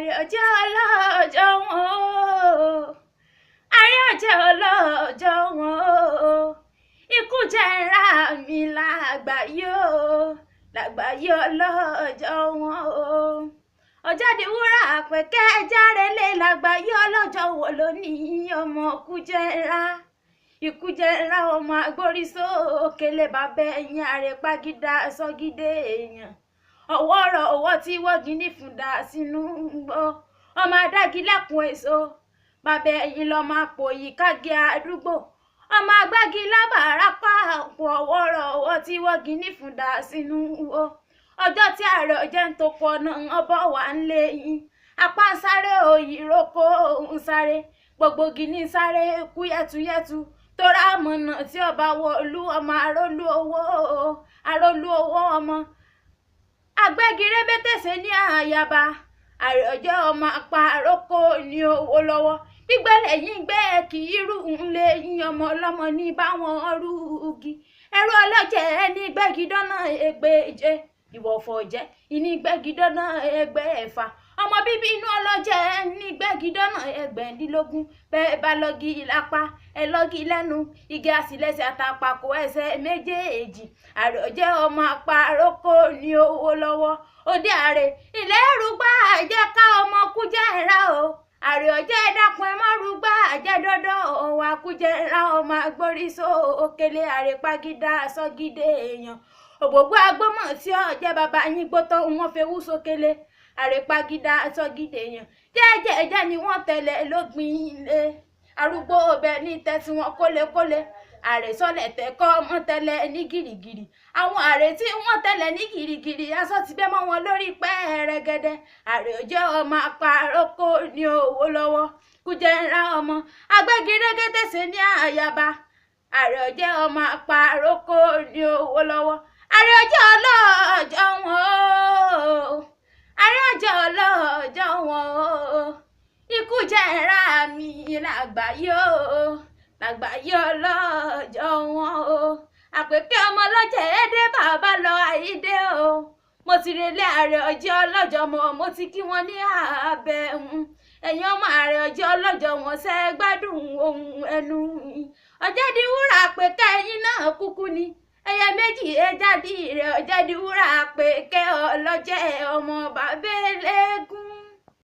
àrè ọjọ́ ọlọ́jọ́ wọn o àrè ọjọ́ ọlọ́jọ́ wọn o ikú jẹra mi lágbàáyé o lágbàáyé ọlọ́jọ́ wọn o ọ̀jáde wúrà àpẹ̀kẹ́ járelé lágbàáyé ọlọ́jọ́ wo lónìí ọmọ kújẹ́ra ìkújẹ́ra ọmọ agbórísókèlè bàbá ẹ̀yìn àrèpágídá sọ́gídé èèyàn ọwọ́ ọ̀rọ̀ ọwọ́ tí wọ́gi ní fúndà sínú gbọ́ ọmọ adágilẹ́kùn èso bàbá ẹ̀yìn lọ́mọ àpòyí kági àdúgbò ọmọ agbági lábàárà pàpọ̀ ọwọ́ ọ̀rọ̀ ọwọ́ tí wọ́gi ní fúndà sínú gbọ́ ọjọ́ tí ààrẹ ọjẹ́ ń tó pọ̀ náà ọbọ̀ wà ń lé yín apá ń sáré òyì rókò ń sáré gbogbo gini sáré kú yẹtuyẹtu tóra àmọ̀nà tí ọba wọ̀lú ọmọ arólú owó ọmọ agbẹ́giré bẹ́tẹ̀sẹ̀ ní àyàbá ààrẹ ọjẹ́ ọmọ apá àrókò ní owó lọ́wọ́ gbígbẹ́lẹ̀ yín gbẹ́ kì í rú ń lé yín ọmọ ọlọ́mọ ní báwọn rúgi ẹrú ọlọ́jẹ̀ ẹni gbẹ́gidọ́nà ẹgbẹ́je ìwọ̀fọ̀ jẹ́ ìní gbẹ́gidọ́nà ẹgbẹ́ ẹ̀fà ọmọ bíbí inú ọlọ́jẹ́ ní gbẹ́gidọ́nà ẹgbẹ̀ndínlógún bẹ́ẹ̀ bá lọ́gì lápá ẹ lọ́gì lẹ́nu igi àsìlẹ́sẹ̀ àtàpàkò ẹsẹ̀ méjèèjì ààrẹ ọjẹ́ ọmọ àparòkò ní owó lọ́wọ́ òde ààrẹ ilẹ̀ ẹrùgbà jẹ́ ká ọmọ kújẹ́ra o ààrẹ ọjẹ́ ẹ̀dàkùn ẹ mọ́rùgbà jẹ́ dọ́dọ̀ ọ̀wà kújẹ́ra ọmọ agbórísókèlè àrèpágídá sọ́gídé èèyàn ògbógbó agbọ́mọ̀ tí ọ̀jẹ́ bàbá yín gbótọ́ wọn fẹ́ wú sókèlè àrèpágídá sọ́gídé èèyàn jẹ́jẹ́ ni wọ́n tẹ̀lé lógbìn ilé arúgbó ọbẹ̀ ní tẹ̀sí wọn kólekóle àrè sọlẹ̀ tẹ̀kọ́ wọn tẹ̀lé ní gìrìgìrì àwọn àrè tí wọ́n tẹ̀lé ní gìrìgìrì aṣọ ti bẹ́ mọ́ wọn lórí pẹ́ẹ́rẹ́gẹ́dẹ́ àrè ọjọ́ ọmọ àparòkò ní owó lọ́wọ́ kújẹ́ra ọmọ agbẹ́girégédéṣe ní àyàbá àrè ọjọ́ ọmọ àparòkò ní owó lọ́wọ́ àrè ọjọ́ ọlọ́jọ́ wọn o àrè ọjọ́ ọlọ́jọ́ wọn o ikú jẹ́ra mi lágbàáyé o lágbàáyé ọlọ́jọ́ wọn o àpèké ọmọ ọlọ́jẹ̀ ẹ̀ẹ́dẹ́ bàbá lọ àyídé o mo ti relé àrè ọjọ́ ọlọ́jọ́ mo ti kí wọn ní àbẹ̀ ẹ̀yin ọmọ àrè ọjọ́ ọlọ́jọ́ wọn ṣe gbádùn ohun ẹnu ọ̀jáde wúrà àpèké ẹ̀yin náà kúkú ni ẹyẹ méjì jáde rẹ̀ ọ̀jáde wúrà àpèké ọlọ́jẹ̀ ọmọ bàbá eléégún.